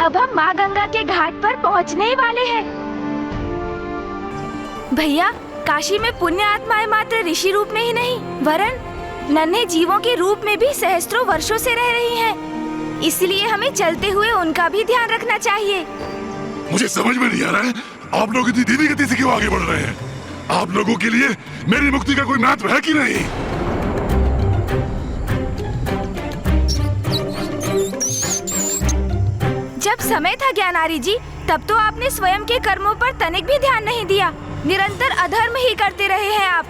अब हम माँ गंगा के घाट पर पहुँचने ही वाले हैं। भैया, काशी में पुण्य आत्माएं मात्र ऋषि रूप में ही नहीं वरन नन्हे जीवों के रूप में भी सहस्त्रों वर्षों से रह रही हैं। इसलिए हमें चलते हुए उनका भी ध्यान रखना चाहिए। मुझे समझ में नहीं आ रहा है, आप लोग इतनी धीमी गति से क्यों आगे बढ़ रहे हैं? आप लोगों के लिए मेरी मुक्ति का कोई महत्व है कि नहीं? जब समय था ज्ञानारी जी, तब तो आपने स्वयं के कर्मों पर तनिक भी ध्यान नहीं दिया। निरंतर अधर्म ही करते रहे हैं आप।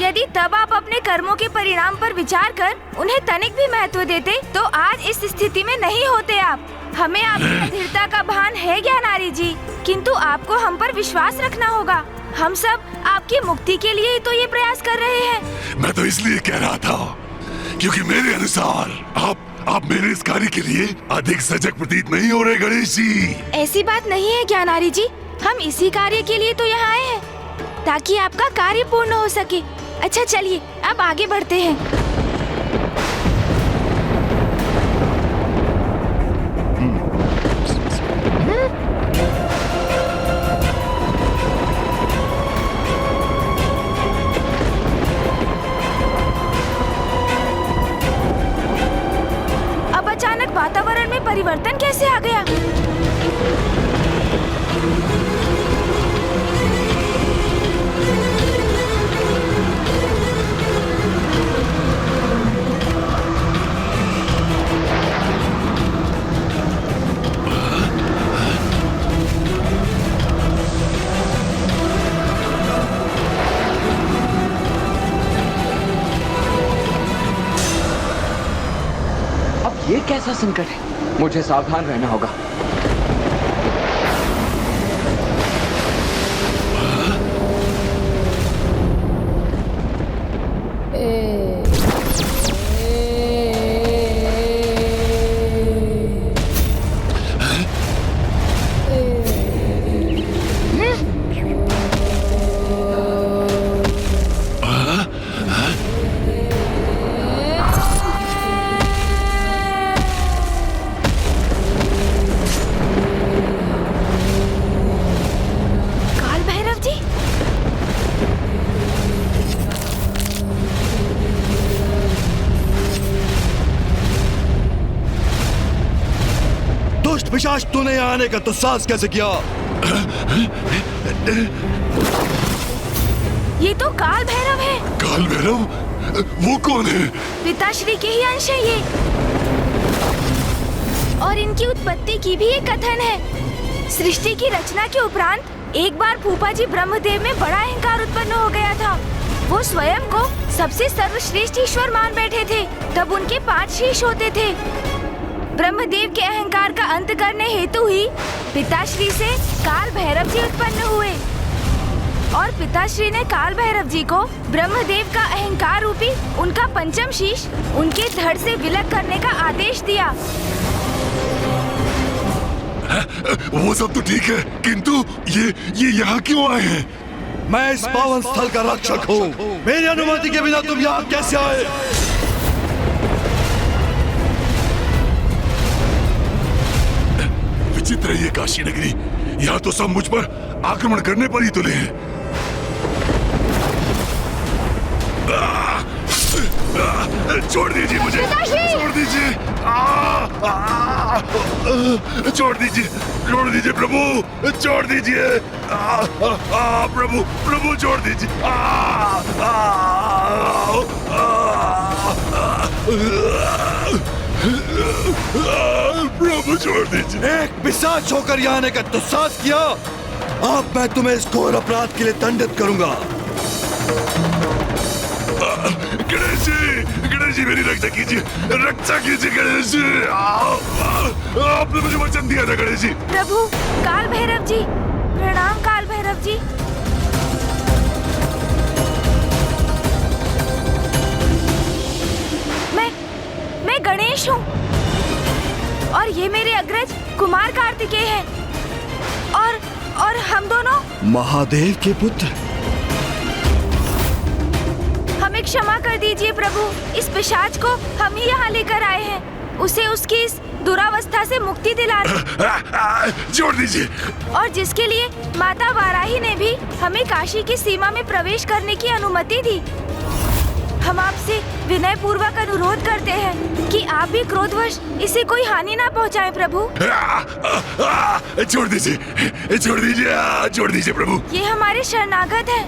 यदि तब आप अपने कर्मों के परिणाम पर विचार कर उन्हें तनिक भी महत्व देते, तो आज इस स्थिति में नहीं होते आप। हमें आपकी अधीरता का भान है ज्ञानारी जी, किंतु आपको हम पर विश्वास रखना होगा। हम सब आपकी मुक्ति के लिए ही तो ये प्रयास कर रहे हैं। मैं तो इसलिए कह रहा था क्योंकि मेरे अनुसार आप मेरे इस कार्य के लिए अधिक सजग प्रतीत नहीं हो रहे गणेश जी। ऐसी बात नहीं है ज्ञानारी जी, हम इसी कार्य के लिए तो यहाँ आए हैं ताकि आपका कार्य पूर्ण हो सके। अच्छा चलिए अब आगे बढ़ते हैं। अब अचानक वातावरण में परिवर्तन कैसे आ गया? ये कैसा संकट है? मुझे सावधान रहना होगा। पिशाच, तूने यहाँ आने का दुस्साहस कैसे किया? ये तो काल भैरव है। काल भैरव? वो कौन है? पिताश्री के ही अंश है ये, और इनकी उत्पत्ति की भी एक कथन है। सृष्टि की रचना के उपरांत एक बार फूफा जी ब्रह्मदेव में बड़ा अहंकार उत्पन्न हो गया था। वो स्वयं को सबसे सर्वश्रेष्ठ ईश्वर मान बैठे थे। तब उनके 5 शीश होते थे। ब्रह्मदेव के अहंकार का अंत करने हेतु ही पिताश्री से काल भैरव जी उत्पन्न हुए, और पिताश्री ने काल भैरव जी को ब्रह्मदेव का अहंकार रूपी उनका 5म शीश उनके धड़ से विलग करने का आदेश दिया। वो सब तो ठीक है, किंतु ये यहाँ क्यों आए हैं? मैं इस पावन स्थल का रक्षक हूँ। मेरी अनुमति के बिना तुम यहाँ कैसे आए? विचित्र है ये काशी नगरी। यहाँ तो सब मुझ पर आक्रमण करने पर ही तुले हैं। छोड़ दीजिए मुझे, छोड़ दीजिए, छोड़ दीजिए, छोड़ दीजिए प्रभु, छोड़ दीजिए, प्रभु छोड़ दीजिए, प्रभु छोड़ दीजिए। एक पिशाच होकर यहाँ आने का दुस्साहस किया। अब मैं तुम्हें इस घोर अपराध के लिए दंडित करूंगा। गणेश जी मेरी रक्षा कीजिए, रक्षा कीजिए गणेश जी। आपने मुझे वचन दिया था गणेश जी। प्रभु काल भैरव जी, प्रणाम काल भैरव जी। मैं गणेश हूँ, और ये मेरे अग्रज कुमार कार्तिकेय हैं, और हम दोनों महादेव के पुत्र। हमें क्षमा कर दीजिए प्रभु, इस पिशाच को हम ही यहाँ लेकर आए हैं। उसे उसकी इस दुरावस्था से मुक्ति दिलाने छोड़ दीजिए। और जिसके लिए माता वाराही ने भी हमें काशी की सीमा में प्रवेश करने की अनुमति दी। हम आपसे विनय पूर्वक अनुरोध करते हैं कि आप भी क्रोधवश इसे कोई हानि ना पहुंचाएं प्रभु। छोड़ दीजिए, छोड़ दीजिए, छोड़ दीजिए प्रभु। ये हमारे शरणागत हैं।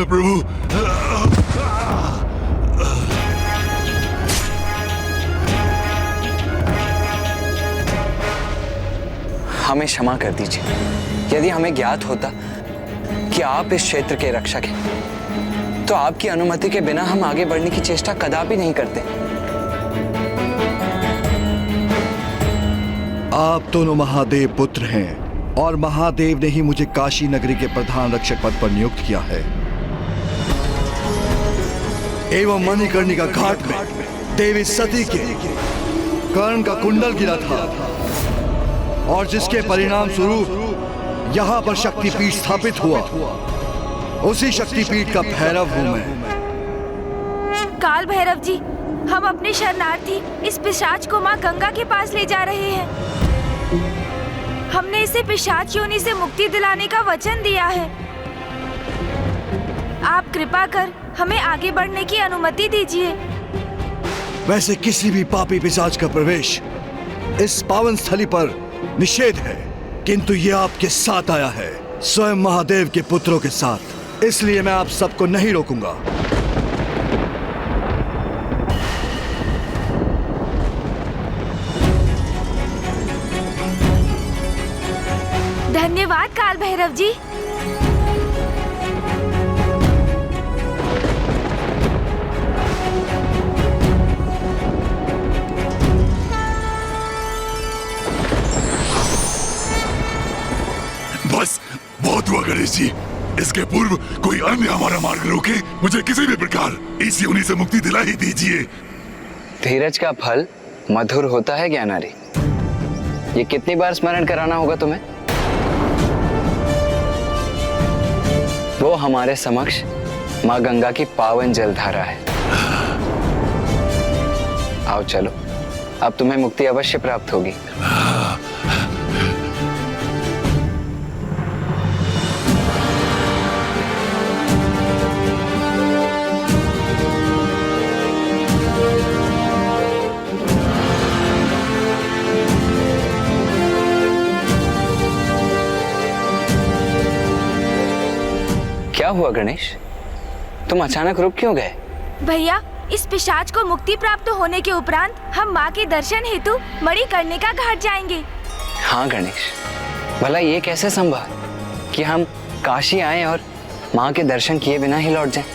प्रभु, हमें क्षमा कर दीजिए। यदि हमें ज्ञात होता कि आप इस क्षेत्र के रक्षक हैं, तो आपकी अनुमति के बिना हम आगे बढ़ने की चेष्टा कदापि नहीं करते। आप दोनों महादेव पुत्र हैं और महादेव ने ही मुझे काशी नगरी के प्रधान रक्षक पद पर नियुक्त किया है। एवं मणिकर्णिका घाट में देवी सती के कर्ण का कुंडल गिरा था और जिसके परिणाम स्वरूप यहाँ पर शक्तिपीठ स्थापित हुआ, उसी शक्तिपीठ का भैरव हूँ मैं। काल भैरव जी, हम अपने शरणार्थी इस पिशाच को माँ गंगा के पास ले जा रहे हैं। हमने इसे पिशाच योनि से मुक्ति दिलाने का वचन दिया है। आप कृपा कर हमें आगे बढ़ने की अनुमति दीजिए। वैसे किसी भी पापी पिशाच का प्रवेश इस पावन स्थली पर निषेध है, किंतु ये आपके साथ आया है, स्वयं महादेव के पुत्रों के साथ। इसलिए मैं आप सबको नहीं रोकूंगा। धन्यवाद काल भैरव जी। बस बहुत हुआ गणेश जी। इसके पूर्व कोई अन्य हमारा मार्ग रोके, मुझे किसी भी प्रकार इस योनि से मुक्ति दिला ही दीजिए। धीरज का फल मधुर होता है ज्ञानारी। ये कितनी बार स्मरण कराना होगा तुम्हें? वो हमारे समक्ष माँ गंगा की पावन जलधारा है। आओ चलो, अब तुम्हें मुक्ति अवश्य प्राप्त होगी। क्या हुआ गणेश, तुम अचानक रुक क्यों गए? भैया, इस पिशाच को मुक्ति प्राप्त होने के उपरांत हम माँ के दर्शन हेतु मणिकर्णिका घाट जाएंगे। हाँ गणेश, भला ये कैसे संभव कि हम काशी आए और माँ के दर्शन किए बिना ही लौट जाएं?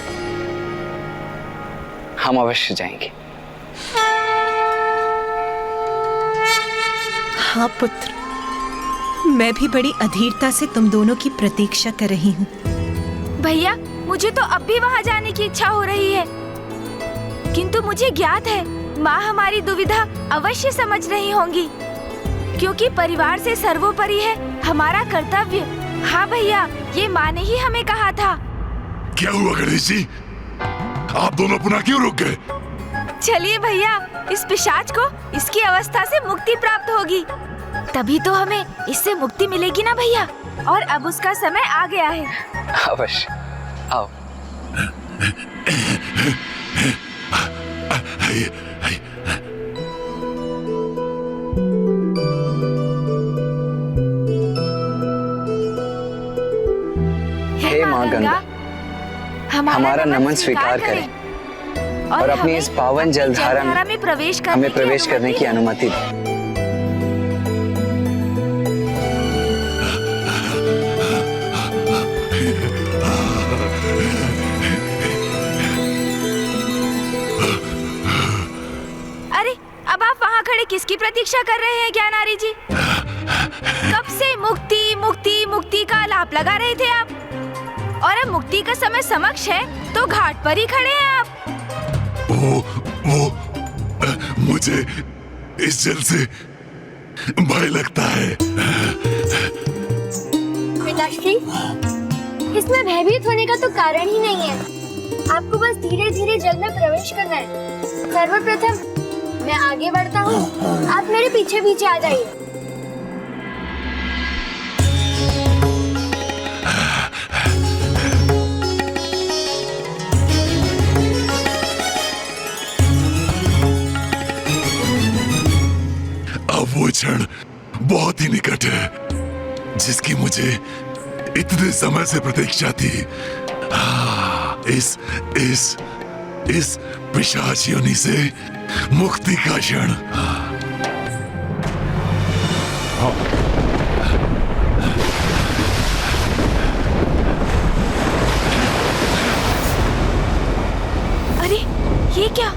हम अवश्य जाएंगे। हाँ पुत्र, मैं भी बड़ी अधीरता से तुम दोनों की प्रतीक्षा कर रही हूँ। भैया, मुझे तो अब भी वहाँ जाने की इच्छा हो रही है, किंतु मुझे ज्ञात है माँ हमारी दुविधा अवश्य समझ रही होंगी, क्योंकि परिवार से सर्वोपरि है हमारा कर्तव्य। हाँ भैया, ये माँ ने ही हमें कहा था। क्या हुआ गणेश जी, आप दोनों पुनः क्यों रुक गए? चलिए भैया, इस पिशाच को इसकी अवस्था से मुक्ति प्राप्त होगी, तभी तो हमें इससे मुक्ति मिलेगी ना भैया। और अब उसका समय आ गया है। अवश्य, आओ। हे माँ गंगा, हमारा नमन स्वीकार करें और अपनी इस पावन जलधारा में हमें प्रवेश करने की अनुमति दें। किसकी प्रतीक्षा कर रहे हैं ज्ञानारी जी? कब से मुक्ति मुक्ति मुक्ति का आलाप लगा रहे थे आप, और अब मुक्ति का समय समक्ष है तो घाट पर ही खड़े हैं आप। वो मुझे इस जल से भय लगता है। पिताश्री, इसमें भयभीत होने का तो कारण ही नहीं है। आपको बस धीरे धीरे जल में प्रवेश करना है। सर्वप्रथम मैं आगे बढ़ता हूँ, आप मेरे पीछे पीछे आ जाइए। अब वो क्षण बहुत ही निकट है जिसकी मुझे इतने समय से प्रतीक्षा थी। इस पिशाच योनि से मुक्ति का क्षण। अरे ये क्या?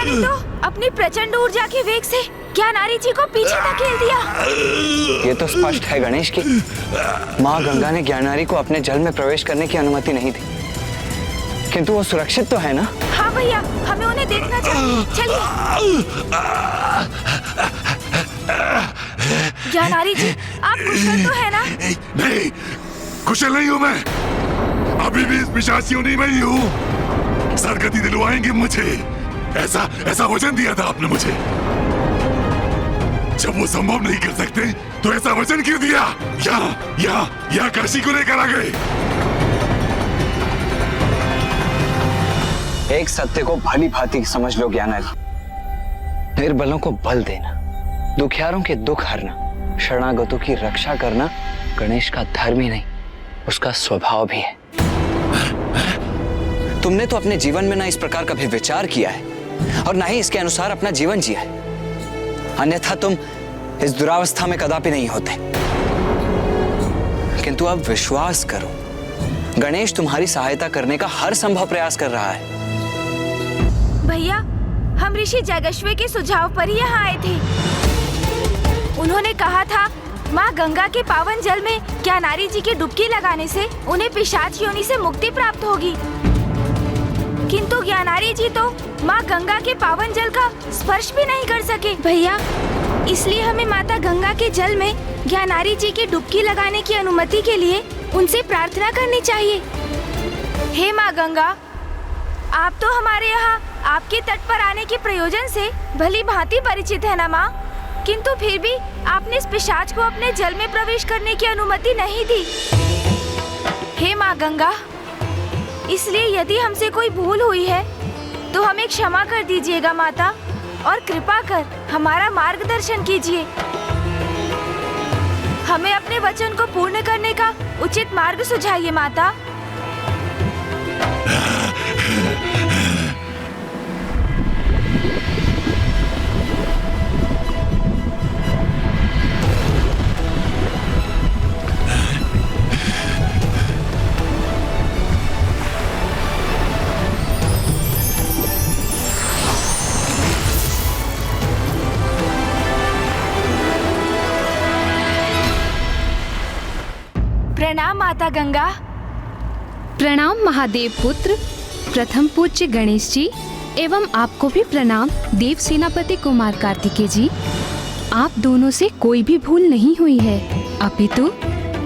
तो अपनी प्रचंड ऊर्जा के वेग से ज्ञानारी जी को पीछे धकेल दिया। ये तो स्पष्ट है गणेश की माँ गंगा ने ज्ञानारी को अपने जल में प्रवेश करने की अनुमति नहीं दी, किंतु वो सुरक्षित तो है ना? हाँ भैया, हमें उन्हें देखना चाहिए। चलिए। ज्ञानारी जी, आप कुशल तो है ना? नहीं, कुशल नहीं हूँ मैं। अभी भी इस पिशाच योनि में ही हूँ। सदगति दिलवाएंगे मुझे, ऐसा वचन दिया था आपने मुझे। जब वो संभव नहीं कर सकते तो ऐसा वचन क्यों दिया? यहाँ काशी को लेकर आ गए। एक सत्य को भली भांति समझ लो ज्ञानारी, निर्बलों को बल देना, दुखियारों के दुख हरना, शरणागतों की रक्षा करना गणेश का धर्म ही नहीं, उसका स्वभाव भी है। तुमने तो अपने जीवन में ना इस प्रकार कभी विचार किया है और ना ही इसके अनुसार अपना जीवन जिया है, अन्यथा तुम इस दुरावस्था में कदापि नहीं होते। किंतु अब विश्वास करो, गणेश तुम्हारी सहायता करने का हर संभव प्रयास कर रहा है। भैया, हम ऋषि जगश्वे के सुझाव पर ही यहाँ आए थे। उन्होंने कहा था माँ गंगा के पावन जल में ज्ञानारी जी की डुबकी लगाने से उन्हें पिशाच योनि से मुक्ति प्राप्त होगी, किंतु ज्ञानारी जी तो माँ गंगा के पावन जल का स्पर्श भी नहीं कर सके। भैया, इसलिए हमें माता गंगा के जल में ज्ञानारी जी की डुबकी लगाने की अनुमति के लिए उनसे प्रार्थना करनी चाहिए। हे माँ गंगा, आप तो हमारे यहाँ आपके तट पर आने के प्रयोजन से भली भांति परिचित है ना माँ, किंतु फिर भी आपने इस पिशाच को अपने जल में प्रवेश करने की अनुमति नहीं दी। हे माँ गंगा, इसलिए यदि हमसे कोई भूल हुई है तो हमें क्षमा कर दीजिएगा माता, और कृपा कर हमारा मार्गदर्शन कीजिए। हमें अपने वचन को पूर्ण करने का उचित मार्ग सुझाइए माता। प्रणाम माता गंगा। प्रणाम महादेव पुत्र, प्रथम पूज्य गणेश जी, एवं आपको भी प्रणाम देव सेनापति कुमार कार्तिकेय जी। आप दोनों से कोई भी भूल नहीं हुई है, अपितु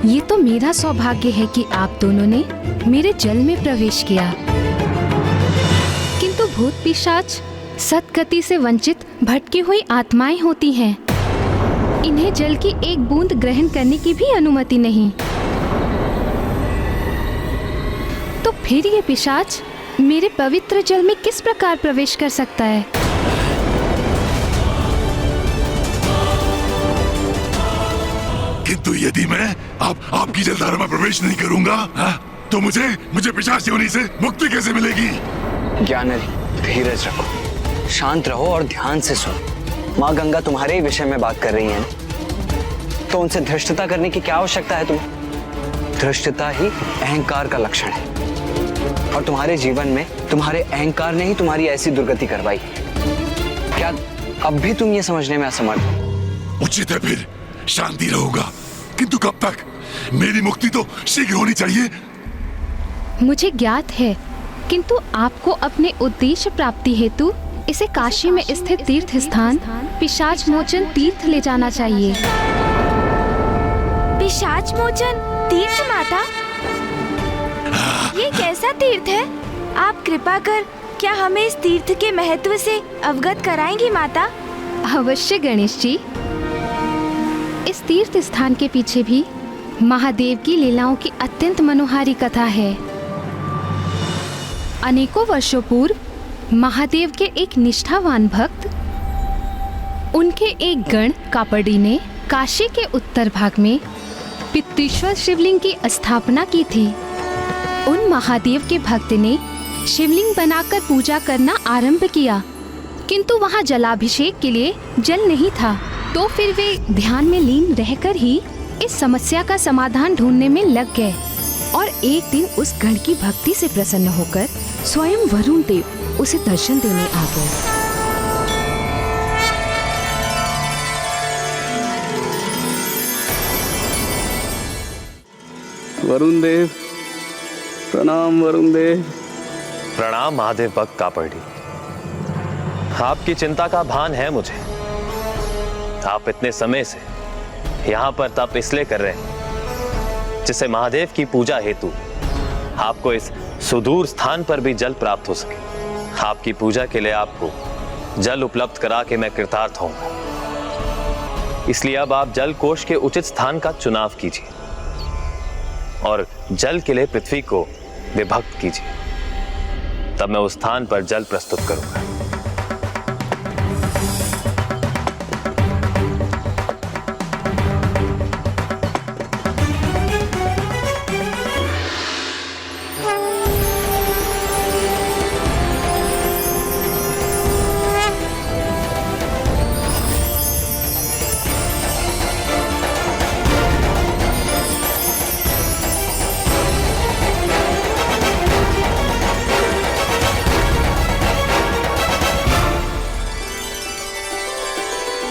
ये तो मेरा सौभाग्य है कि आप दोनों ने मेरे जल में प्रवेश किया। किंतु भूत पिशाच सद्गति से वंचित भटकी हुई आत्माएं होती हैं, इन्हें जल की एक बूंद ग्रहण करने की भी अनुमति नहीं। तो फिर ये पिशाच मेरे पवित्र जल में किस प्रकार प्रवेश कर सकता है? किंतु यदि मैं आपकी जलधारा में प्रवेश नहीं करूंगा, तो मुझे पिशाच योनि से मुक्ति कैसे मिलेगी? ज्ञानारी, धीरज रखो, शांत रहो और ध्यान से सुनो। माँ गंगा तुम्हारे ही विषय में बात कर रही है, तो उनसे धृष्टता करने की क्या आवश्यकता है तुम्हें? धृष्टता ही अहंकार का लक्षण है। और तुम्हारे जीवन में तुम्हारे अहंकार ने ही तुम्हारी ऐसी दुर्गति करवाई। क्या अब भी तुम ये समझने में असमर्थ हो? उचित है, फिर शांति रहूंगा, किंतु कब तक? मेरी मुक्ति तो शीघ्र होनी चाहिए। मुझे ज्ञात है, किंतु आपको अपने उद्देश्य प्राप्ति हेतु इसे काशी में स्थित तीर्थ स्थान पिशाच मोचन तीर्थ ले जाना चाहिए। पिशाच मोचन तीर्थ माता, ये कैसा तीर्थ है? आप कृपा कर क्या हमें इस तीर्थ के महत्व से अवगत कराएंगी माता? अवश्य गणेश जी। इस तीर्थ स्थान के पीछे भी महादेव की लीलाओं की अत्यंत मनोहारी कथा है। अनेकों वर्षों पूर्व महादेव के एक निष्ठावान भक्त, उनके एक गण कापड़ी ने काशी के उत्तर भाग में पितृश्वर शिवलिंग की स्थापना की थी। उन महादेव के भक्त ने शिवलिंग बनाकर पूजा करना आरंभ किया, किंतु वहां जलाभिषेक के लिए जल नहीं था। तो फिर वे ध्यान में लीन रहकर ही इस समस्या का समाधान ढूंढने में लग गए और एक दिन उस गण की भक्ति से प्रसन्न होकर स्वयं वरुण देव उसे दर्शन देने आ गए। वरुण देव, प्रणाम वरुण देव। प्रणाम महादेव भक्त कापड़ी। आपकी चिंता का भान है मुझे। आप इतने समय से यहाँ पर तप इसलिए कर रहे हैं जिससे महादेव की पूजा हेतु आपको इस सुदूर स्थान पर भी जल प्राप्त हो सके। आपकी पूजा के लिए आपको जल उपलब्ध करा के मैं कृतार्थ होऊंगा। इसलिए अब आप जल कोष के उचित स्थान का चुनाव कीजिए और जल के लिए पृथ्वी को विभक्त कीजिए, तब मैं उस स्थान पर जल प्रस्तुत करूंगा।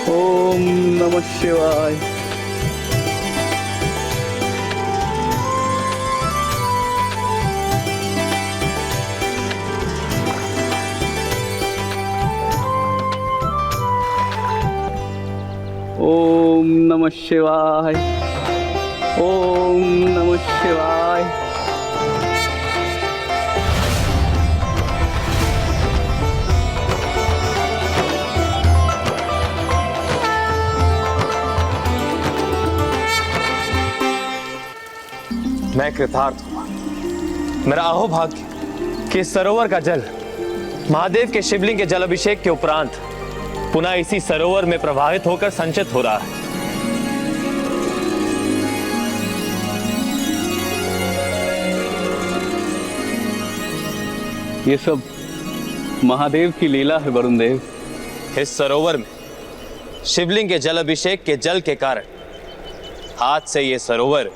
ओम नमः शिवाय। ओम नमः शिवाय। ओम नमः शिवाय। मैं कृतार्थ हुआ। मेरा अहोभाग्य कि इस सरोवर का जल महादेव के शिवलिंग के जल अभिषेक के उपरांत पुनः इसी सरोवर में प्रवाहित होकर संचित हो रहा है। ये सब महादेव की लीला है वरुण देव। इस सरोवर में शिवलिंग के जल अभिषेक के जल के कारण आज से ये सरोवर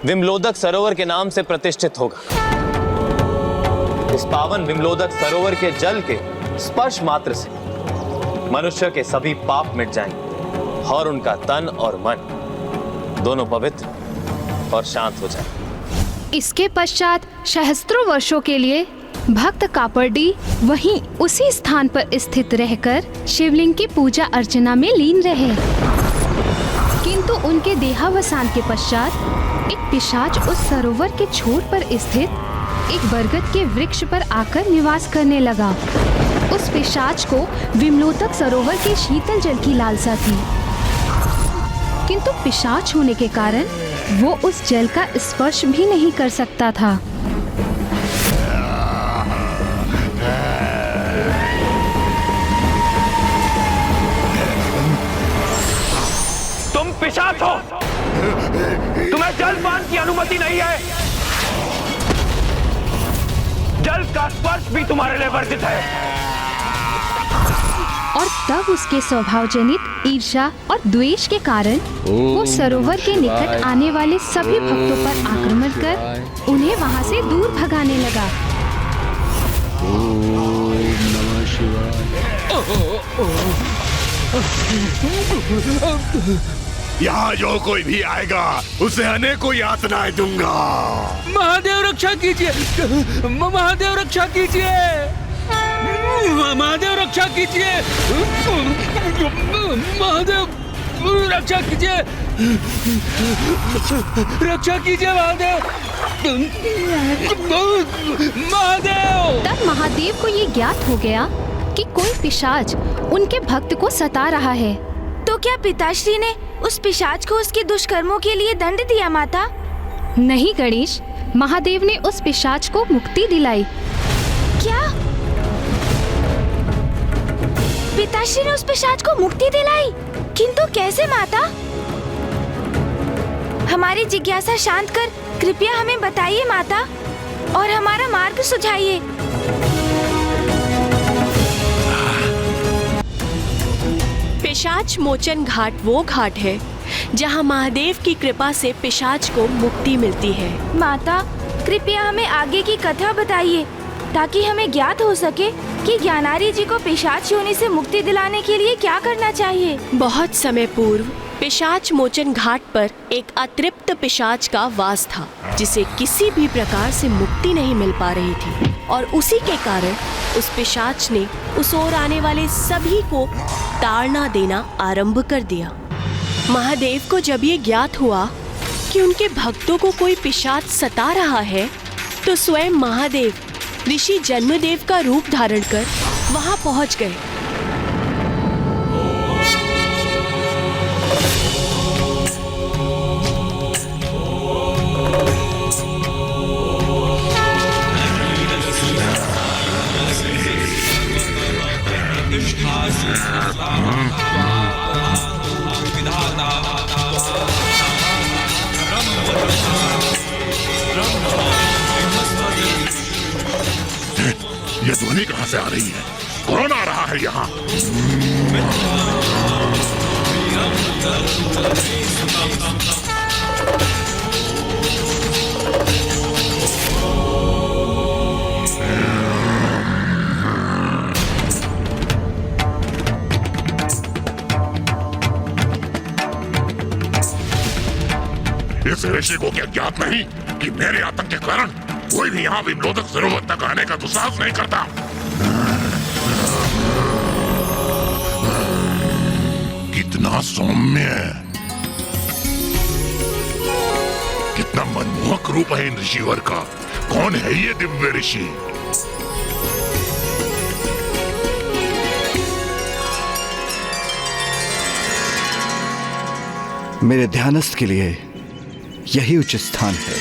विमलोदक सरोवर के नाम से प्रतिष्ठित होगा। इस पावन विमलोदक सरोवर के जल के स्पर्श मात्र से मनुष्य के सभी पाप मिट जाएंगे और उनका तन और मन दोनों पवित्र और शांत हो जाएंगे। इसके पश्चात सहस्त्रों वर्षों के लिए भक्त कापड़ी वहीं उसी स्थान पर स्थित रहकर शिवलिंग की पूजा अर्चना में लीन रहे, किंतु उनके देहावसान के पश्चात एक पिशाच उस सरोवर के छोर पर स्थित एक बरगद के वृक्ष पर आकर निवास करने लगा। उस पिशाच को विमलोदक सरोवर के शीतल जल की लालसा थी, किंतु पिशाच होने के कारण वो उस जल का स्पर्श भी नहीं कर सकता था। तुम पिशाच हो, तुम्हें जलपान की अनुमति नहीं है। जल का स्पर्श भी तुम्हारे लिए वर्जित है। और तब उसके स्वभाव जनित ईर्ष्या और द्वेष के कारण वो सरोवर के निकट आने वाले सभी भक्तों पर आक्रमण कर उन्हें वहां से दूर भगाने लगा। ओम नमः शिवाय। यहाँ जो कोई भी आएगा उसे अनेकों यातनाएं दूंगा। महादेव रक्षा कीजिए, महादेव रक्षा कीजिए, महादेव रक्षा कीजिए, महादेव रक्षा कीजिए, रक्षा कीजिए महादेव, महादेव। तब महादेव को ये ज्ञात हो गया कि कोई पिशाच उनके भक्त को सता रहा है। तो क्या पिताश्री ने उस पिशाच को उसके दुष्कर्मों के लिए दंड दिया माता? नहीं गणेश, महादेव ने उस पिशाच को मुक्ति दिलाई। क्या? पिताश्री ने उस पिशाच को मुक्ति दिलाई? किंतु कैसे माता? हमारी जिज्ञासा शांत कर कृपया हमें बताइए माता, और हमारा मार्ग सुझाइए। पिशाच मोचन घाट वो घाट है जहाँ महादेव की कृपा से पिशाच को मुक्ति मिलती है। माता, कृपया हमें आगे की कथा बताइए ताकि हमें ज्ञात हो सके कि ज्ञानारी जी को पिशाच योनि से मुक्ति दिलाने के लिए क्या करना चाहिए। बहुत समय पूर्व पिशाच मोचन घाट पर एक अतृप्त पिशाच का वास था, जिसे किसी भी प्रकार से मुक्ति नहीं मिल पा रही थी, और उसी के कारण उस पिशाच ने उस ओर आने वाले सभी को ताड़ना देना आरंभ कर दिया। महादेव को जब ये ज्ञात हुआ कि उनके भक्तों को कोई पिशाच सता रहा है, तो स्वयं महादेव ऋषि जन्मदेव का रूप धारण कर वहां पहुंच गए। ये ध्वनि कहाँ से आ रही है? कौन आ रहा है यहाँ? इस ऋषि को क्या ज्ञात नहीं कि मेरे आतंक के कारण कोई भी यहाँ विमलोदक सरोवर तक आने का दुस्साहस नहीं करता। कितना सौम्य, कितना मनमोहक रूप है इन ऋषिवर का। कौन है ये दिव्य ऋषि? मेरे ध्यानस्थ के लिए यही उचित स्थान है।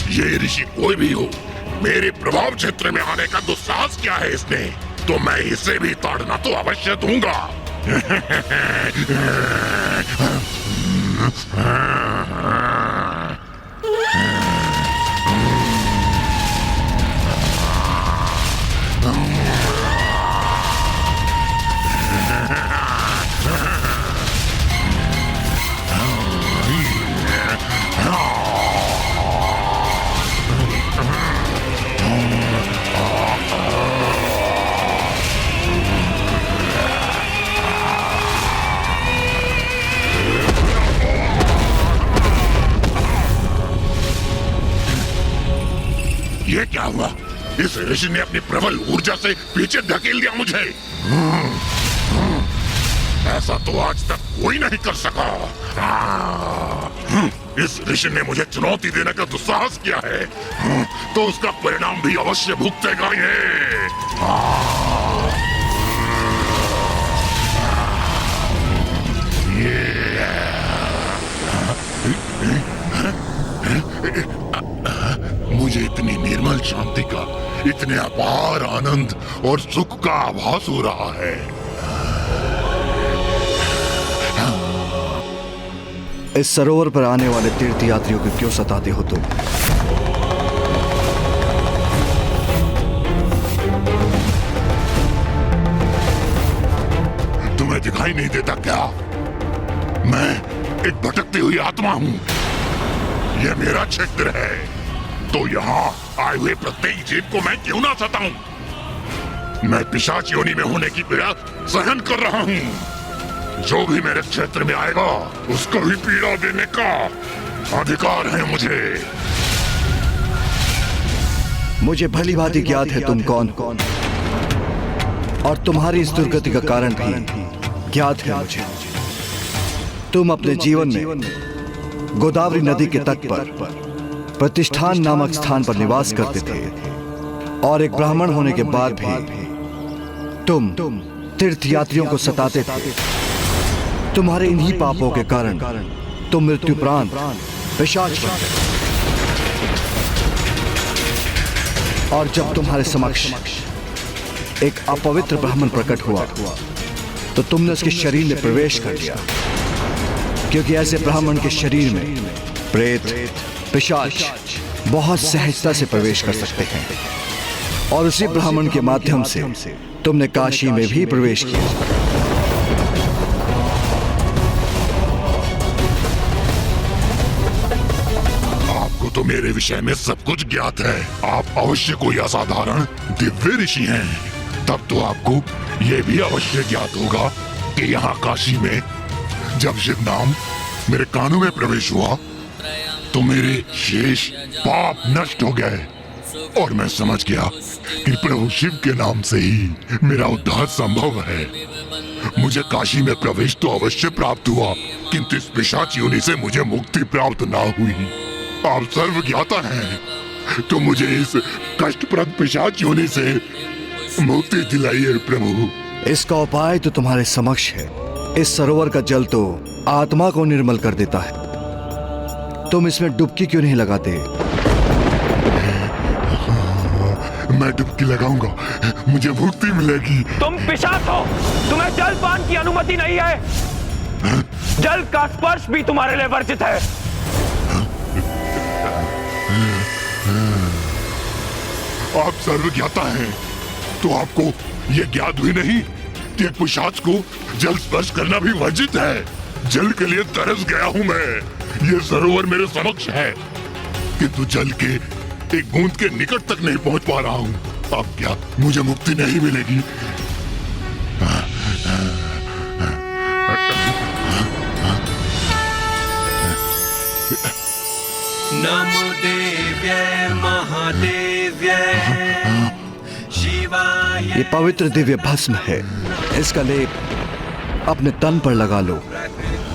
ये ऋषि कोई भी हो, मेरे प्रभाव क्षेत्र में आने का दुस्साहस क्या है इसने, तो मैं इसे भी ताड़ना तो अवश्य दूंगा। ये क्या हुआ? इस ऋषि ने अपनी प्रबल ऊर्जा से पीछे धकेल दिया मुझे। ऐसा तो आज तक कोई नहीं कर सका। इस ऋषि ने मुझे चुनौती देने का दुस्साहस किया है, तो उसका परिणाम भी अवश्य भुगतेगा मुझे इतनी निर्मल शांति का, इतने अपार आनंद और सुख का आभास हो रहा है। इस सरोवर पर आने वाले तीर्थ यात्रियों को क्यों सताते हो तुम? दिखाई नहीं देता क्या? मैं एक भटकती हुई आत्मा हूँ। यह मेरा क्षेत्र है, तो यहाँ आए हुए प्रत्येक जीव को मैं क्यों ना सताऊं? मैं पिशाच योनि में होने की पीड़ा सहन कर रहा हूँ। जो भी मेरे क्षेत्र में आएगा उसको ही पीड़ा देने का अधिकार है मुझे भली भांति ज्ञात है तुम कौन और तुम्हारी इस दुर्गति का कारण भी ज्ञात है मुझे। तुम अपने जीवन में गोदावरी नदी के तट पर प्रतिष्ठान नामक स्थान पर निवास करते थे और एक ब्राह्मण होने के बाद भी तुम तीर्थयात्रियों को सताते थे। तुम्हारे इन्हीं पापों के कारण तुम मृत्युपरांत पिशाच बन गए। और जब तुम्हारे समक्ष एक अपवित्र ब्राह्मण प्रकट हुआ तो तुमने उसके शरीर में प्रवेश कर लिया, क्योंकि ऐसे ब्राह्मण के शरीर में प्रेत पिशाच बहुत सहजता से प्रवेश कर सकते हैं। और उसी ब्राह्मण के माध्यम से तुमने काशी में भी प्रवेश किया। तो मेरे विषय में सब कुछ ज्ञात है। आप अवश्य कोई असाधारण दिव्य ऋषि हैं। तब तो आपको यह भी अवश्य ज्ञात होगा कि यहाँ काशी में जब शिव नाम मेरे कानों में प्रवेश हुआ तो मेरे शेष पाप नष्ट हो गए और मैं समझ गया कि प्रभु शिव के नाम से ही मेरा उद्धार संभव है। मुझे काशी में प्रवेश तो अवश्य प्राप्त हुआ, किंतु इस पिशाच योनि से मुझे मुक्ति प्राप्त ना हुई। आप सर्व ज्ञाता हैं, तो मुझे इस कष्टप्रद पिशाच योनि से मुक्ति दिलाइए प्रभु। इसका उपाय तो तुम्हारे समक्ष है। इस सरोवर का जल तो आत्मा को निर्मल कर देता है। तुम इसमें डुबकी क्यों नहीं लगाते? मैं डुबकी लगाऊंगा, मुझे मुक्ति मिलेगी। तुम पिशाच हो, तुम्हें जलपान की अनुमति नहीं है। जल का स्पर्श भी तुम्हारे लिए वर्जित है। आप सर्व ज्ञाता हैं, तो आपको यह ज्ञात भी नहीं कि एक पिशाच को जल स्पर्श करना भी वर्जित है। जल के लिए तरस गया हूं मैं। यह सरोवर मेरे समक्ष है, किंतु जल के एक बूंद के निकट तक नहीं पहुंच पा रहा हूं। अब क्या मुझे मुक्ति नहीं मिलेगी? नमो देव्यै महादेव्यै शिवाय। ये पवित्र दिव्य भस्म है। इसका लेप अपने तन पर लगा लो,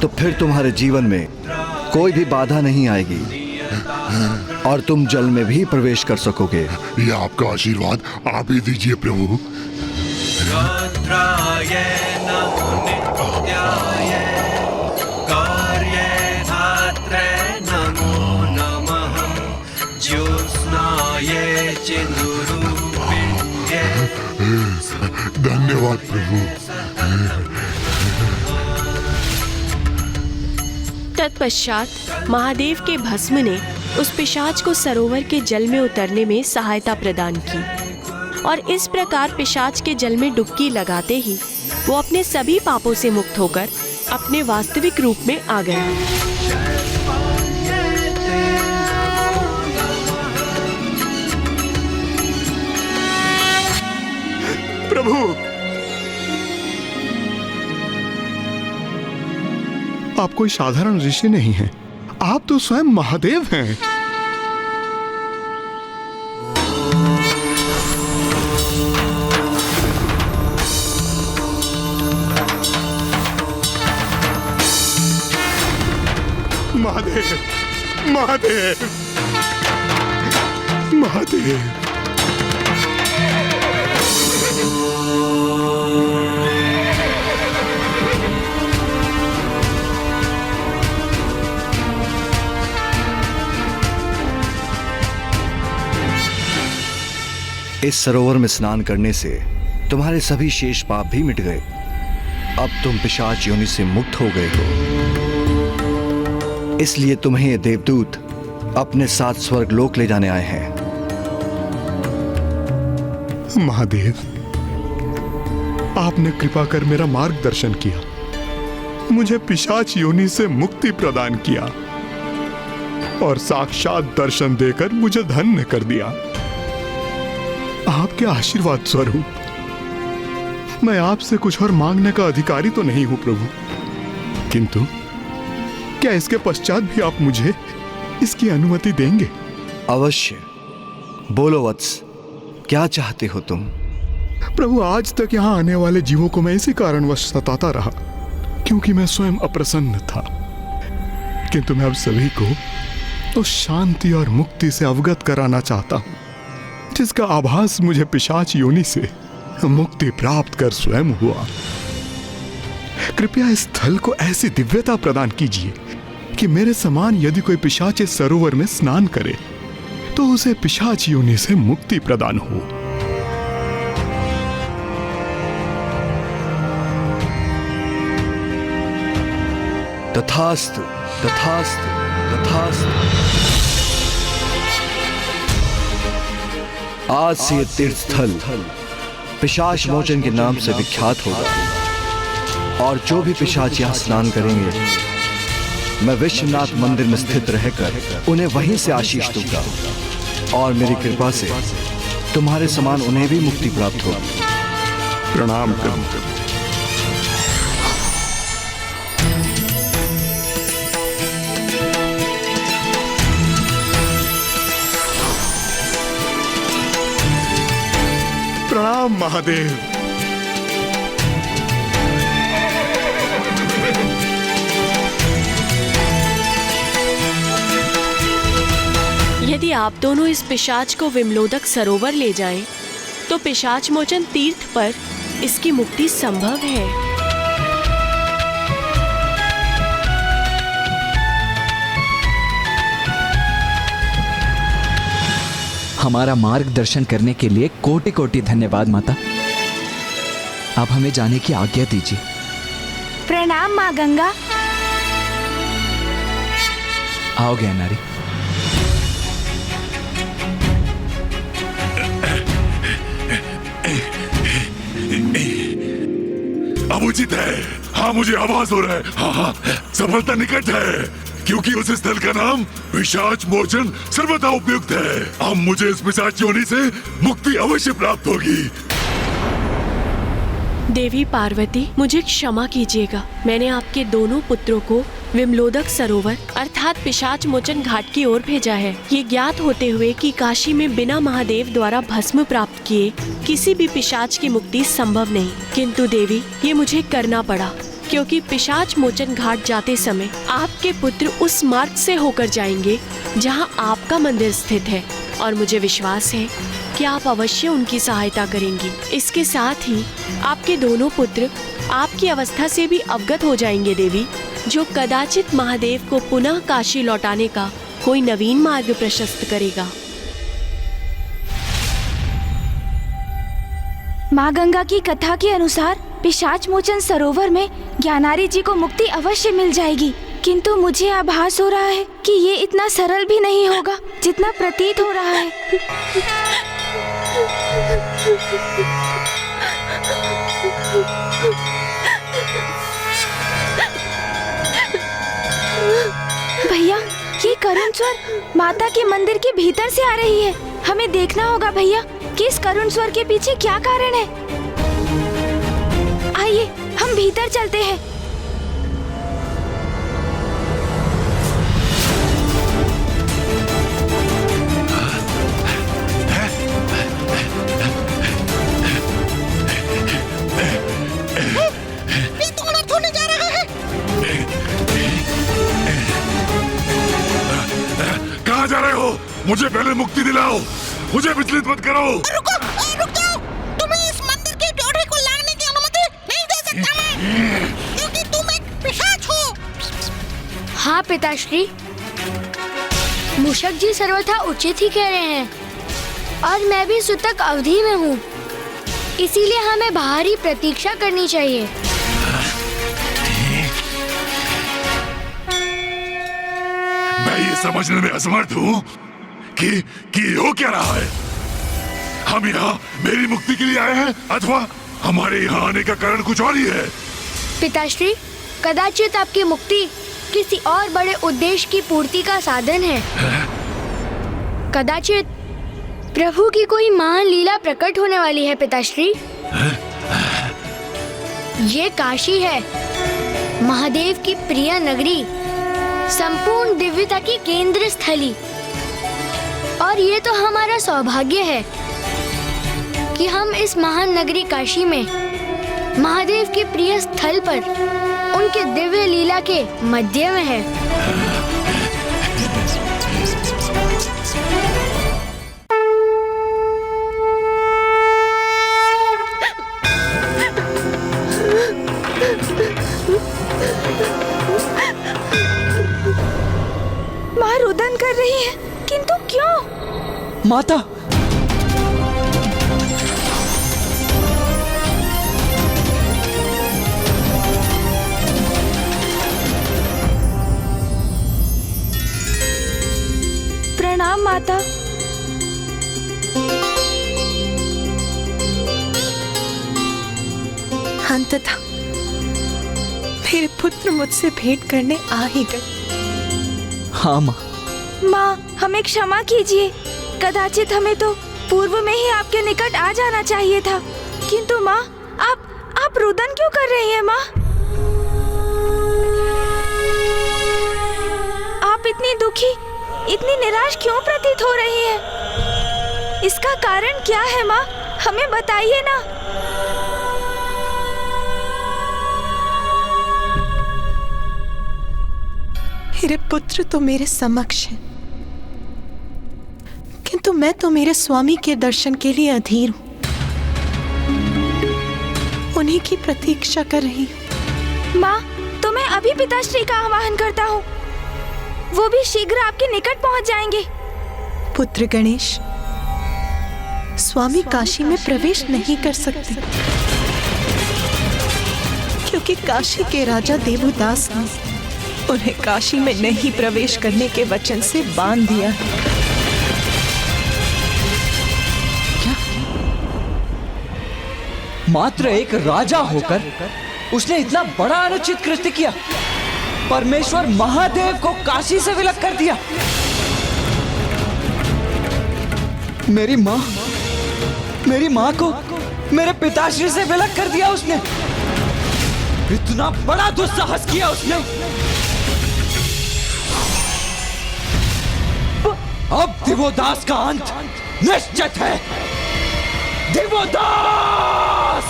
तो फिर तुम्हारे जीवन में कोई भी बाधा नहीं आएगी और तुम जल में भी प्रवेश कर सकोगे। ये आपका आशीर्वाद आप ही दीजिए प्रभु। रुद्राय नमो नित्याय कार्यधात्रे नमो नमः ज्योत्स्नाय चिन्नुरूपिण्ये। धन्यवाद प्रभु। तत्पश्चात महादेव के भस्म ने उस पिशाच को सरोवर के जल में उतरने में सहायता प्रदान की और इस प्रकार पिशाच के जल में डुबकी लगाते ही वो अपने सभी पापों से मुक्त होकर अपने वास्तविक रूप में आ गया। प्रभु, आप कोई साधारण ऋषि नहीं हैं, आप तो स्वयं महादेव हैं। महादेव, महादेव, महादेव। इस सरोवर में स्नान करने से तुम्हारे सभी शेष पाप भी मिट गए। अब तुम पिशाच योनि से मुक्त हो गए हो। इसलिए तुम्हें ये देवदूत अपने साथ स्वर्ग लोक ले जाने आए हैं। महादेव, आपने कृपा कर मेरा मार्गदर्शन किया। मुझे पिशाच योनि से मुक्ति प्रदान किया और साक्षात दर्शन देकर मुझे धन्य कर दिया। आपके आशीर्वाद स्वरूप मैं आपसे कुछ और मांगने का अधिकारी तो नहीं हूं प्रभु, किंतु क्या इसके पश्चात भी आप मुझे इसकी अनुमति देंगे? अवश्य, बोलो वत्स, क्या चाहते हो तुम? प्रभु, आज तक यहाँ आने वाले जीवों को मैं इसी कारणवश सताता रहा क्योंकि मैं स्वयं अप्रसन्न था, किंतु मैं अब सभी को उस शांति और मुक्ति से अवगत कराना चाहता हूं जिसका आभास मुझे पिशाच योनि से मुक्ति प्राप्त कर स्वयं हुआ। कृपया इस स्थल को ऐसी दिव्यता प्रदान कीजिए कि मेरे समान यदि कोई पिशाच इस सरोवर में स्नान करे तो उसे पिशाच योनि से मुक्ति प्रदान हो। तथास्तु, तथास्तु, तथास्तु। आज से ये तीर्थ स्थल पिशाच मोचन के नाम से विख्यात होगा और जो भी पिशाच यहाँ स्नान करेंगे मैं विश्वनाथ मंदिर में स्थित रहकर उन्हें वहीं से आशीष दूंगा और मेरी कृपा से तुम्हारे समान उन्हें भी मुक्ति प्राप्त होगी। प्रणाम प्रभु। प्रणाम महादेव। यदि आप दोनों इस पिशाच को विमलोदक सरोवर ले जाएं, तो पिशाच मोचन तीर्थ पर इसकी मुक्ति संभव है। हमारा मार्गदर्शन करने के लिए कोटि कोटि धन्यवाद माता। आप हमें जाने की आज्ञा दीजिए। प्रणाम माँ गंगा। आओ ज्ञानारी। अब उचित है। हाँ, मुझे आवाज हो रहा है। हाँ हाँ, सफलता निकट है क्योंकि उस स्थल का नाम पिशाच मोचन सर्वदा उपयुक्त है। अब मुझे इस पिशाच योनि से मुक्ति अवश्य प्राप्त होगी। देवी पार्वती, मुझे क्षमा कीजिएगा। मैंने आपके दोनों पुत्रों को विमलोदक सरोवर अर्थात पिशाच मोचन घाट की ओर भेजा है, ये ज्ञात होते हुए कि काशी में बिना महादेव द्वारा भस्म प्राप्त किए किसी भी पिशाच की मुक्ति संभव नहीं। किंतु देवी, ये मुझे करना पड़ा क्योंकि पिशाच मोचन घाट जाते समय आपके पुत्र उस मार्ग से होकर जाएंगे जहां आपका मंदिर स्थित है और मुझे विश्वास है कि आप अवश्य उनकी सहायता करेंगी। इसके साथ ही आपके दोनों पुत्र आपकी अवस्था से भी अवगत हो जाएंगे देवी, जो कदाचित महादेव को पुनः काशी लौटाने का कोई नवीन मार्ग प्रशस्त करेगा। माँ गंगा की कथा के अनुसार पिशाच मोचन सरोवर में ज्ञानारी जी को मुक्ति अवश्य मिल जाएगी, किंतु मुझे आभास हो रहा है कि ये इतना सरल भी नहीं होगा जितना प्रतीत हो रहा है। भैया, ये करुण स्वर माता के मंदिर के भीतर से आ रही है। हमें देखना होगा भैया कि इस करुण स्वर के पीछे क्या कारण है। आइए हम भीतर चलते हैं। कहाँ जा रहे हो? मुझे पहले मुक्ति दिलाओ, मुझे विचलित मत करो। रुको, रुक जाओ। तुम्हें इस मंदिर के जोड़े को लांघने की अनुमति नहीं दे सकता मैं, क्योंकि तुम एक पिशाच हो। हाँ पिताश्री, मूषक जी सर्वथा उचित ही कह रहे हैं और मैं भी सूतक अवधि में हूँ, इसीलिए हमें बाहर ही प्रतीक्षा करनी चाहिए। मैं ये समझने में असमर्थ हूँ कि हो क्या रहा है। हम यहाँ मेरी मुक्ति के लिए आए हैं अथवा हमारे यहाँ आने का कारण कुछ और ही है। पिताश्री, कदाचित आपकी मुक्ति किसी और बड़े उद्देश्य की पूर्ति का साधन है। कदाचित प्रभु की कोई महान लीला प्रकट होने वाली है पिताश्री। ये काशी है, महादेव की प्रिय नगरी, संपूर्ण दिव्यता की केंद्र स्थली। और ये तो हमारा सौभाग्य है कि हम इस महान नगरी काशी में महादेव के प्रिय स्थल पर उनके दिव्य लीला के मध्य में है। माँ रुदन कर रही है, किंतु क्यों? माता, प्रणाम माता। अंततः मेरे पुत्र मुझसे भेंट करने आ ही गए। हाँ माँ। माँ, हमें क्षमा कीजिए। कदाचित हमें तो पूर्व में ही आपके निकट आ जाना चाहिए था। किंतु माँ, आप रुदन क्यों कर रही हैं माँ? आप इतनी दुखी, इतनी निराश क्यों प्रतीत हो रही हैं? इसका कारण क्या है माँ? हमें बताइए ना। मेरे पुत्र तो मेरे समक्ष हैं, किंतु मैं तो मेरे स्वामी के दर्शन के लिए अधीर हूं। उन्हीं की प्रतीक्षा कर रही हूं। माँ, तो मैं अभी पिताश्री का आह्वान करता हूँ। वो भी शीघ्र आपके निकट पहुँच जाएंगे। पुत्र गणेश, स्वामी काशी में प्रवेश नहीं कर सकते, क्योंकि काशी के राजा देवदास ने उन्हें काशी में नहीं प्रवेश करने के वचन से बांध दिया। क्या? मात्र एक राजा होकर उसने इतना बड़ा अनुचित कृत्य किया? परमेश्वर महादेव को काशी से विलग कर दिया। मेरी माँ को मेरे पिताश्री से विलग कर दिया उसने। इतना बड़ा दुस्साहस किया उसने। अब दिवोदास का अंत निश्चित है। दिवोदास!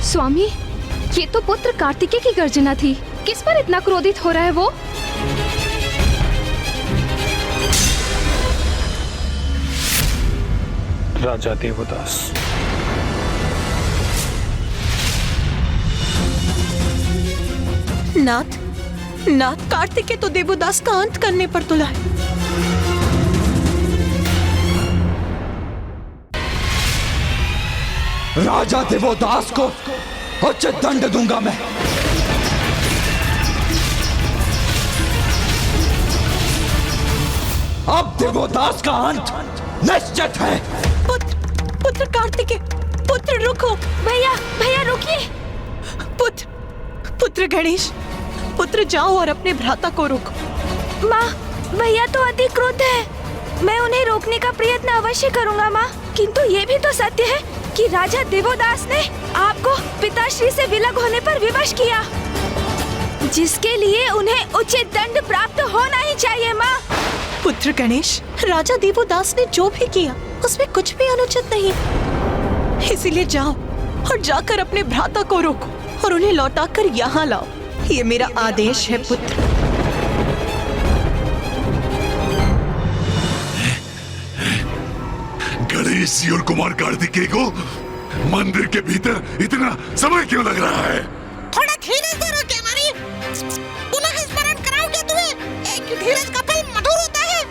स्वामी, ये तो पुत्र कार्तिकेय की गर्जना थी। किस पर इतना क्रोधित हो रहा है वो? राजा देवदास। नाथ कार्तिकेय तो देवदास का अंत करने पर तुला है। राजा देवदास को उचित दंड दूंगा मैं। अब देवदास का अंत निश्चित है। पुत्र कार्तिकेय, पुत्र रुको। भैया रुकिए। पुत्र गणेश, पुत्र जाओ और अपने भ्राता को रोको। माँ, भैया तो अति क्रुद्ध है। मैं उन्हें रोकने का प्रयत्न अवश्य करूंगा माँ, किंतु ये भी तो सत्य है कि राजा देवदास ने आपको पिताश्री से विलग होने पर विवश किया, जिसके लिए उन्हें उचित दंड प्राप्त होना ही चाहिए माँ। पुत्र गणेश, राजा देवदास ने जो भी किया उसमें कुछ भी अनुचित नहीं, इसीलिए जाओ और जाकर अपने भ्राता को रोको और उन्हें लौटाकर यहाँ लाओ। ये मेरा आदेश है पुत्र। गणेश जी और कुमार कार्तिकेय को मंदिर के भीतर इतना समय क्यों लग रहा है? थोड़ा धीरज धरो क्या मारी? पुनः स्मरण कराओगे तुम्हें? एक धीरज का फल मधुर होता है।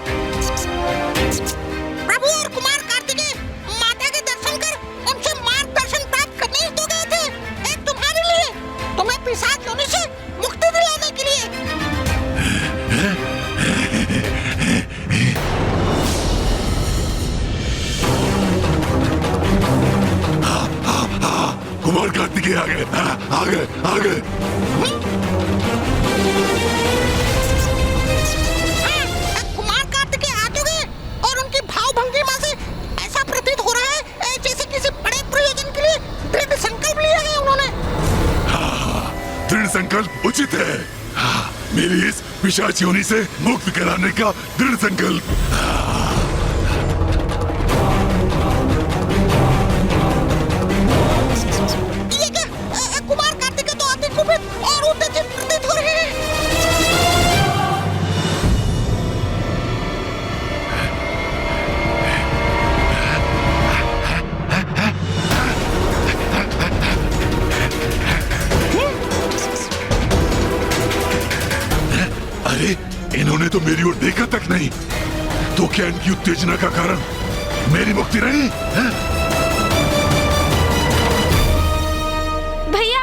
प्रभु और कुमार कार्तिकेय माता के दर्शन कर उनसे मार्गदर्शन प्राप्त करने ही तो गए थे। एक तुम्हारे लिए, तुम्हें पिशाच योनि से मुक्ति दिलाने के लिए। आगे आगे आगे आगे। कुमार कार्तिकेय आ चुके और उनकी भाव भंगिमा से ऐसा प्रतीत हो रहा है जैसे किसी बड़े प्रयोजन के लिए दृढ़ संकल्प लिया है उन्होंने। दृढ़ संकल्प उचित है। मेरी इस पिशाच योनि से मुक्त कराने का दृढ़ संकल्प। ये क्या? कुमार कार्तिकेय तो अति कुपित और उत्तेजित प्रतीत हो रहे हैं। अरे इन्होंने तो मेरी ओर देखा तक नहीं, तो क्या इनकी उत्तेजना का कारण मेरी मुक्ति रही? भैया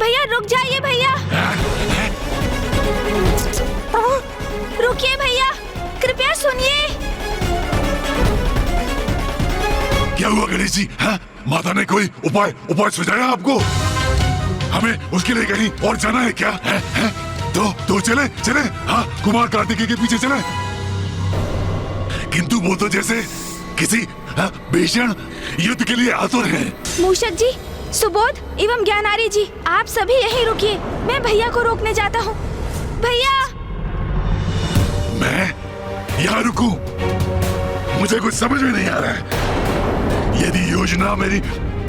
भैया रुक जाइए भैया। रुकिए भैया, कृपया सुनिए। क्या हुआ गणेश जी? माता ने कोई उपाय सुझाया आपको? हमें उसके लिए कहीं और जाना है क्या? तो चले हाँ, कुमार कार्तिकेय के पीछे चले। किंतु वो तो जैसे किसी भीषण युद्ध के लिए आतुर हैं। मूषक जी, सुबोध एवं ज्ञानारी जी, आप सभी यहीं रुकिए, मैं भैया को रोकने जाता हूँ। भैया! मैं यहाँ रुकूं? मुझे कुछ समझ में नहीं आ रहा है। यदि योजना मेरी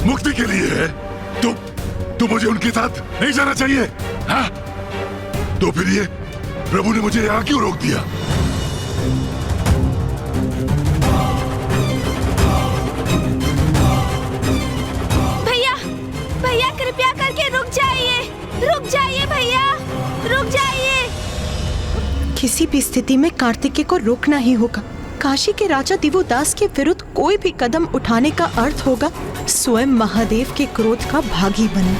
मुक्ति के लिए है तो मुझे उनके साथ नहीं जाना चाहिए। हाँ? तो फिर ये प्रभु ने मुझे यहाँ क्यों रोक दिया? भैया कृपया करके रुक जाइए भैया, रुक जाइए। किसी भी स्थिति में कार्तिकेय को रोकना ही होगा। काशी के राजा दिवोदास के विरुद्ध कोई भी कदम उठाने का अर्थ होगा स्वयं महादेव के क्रोध का भागी बनना।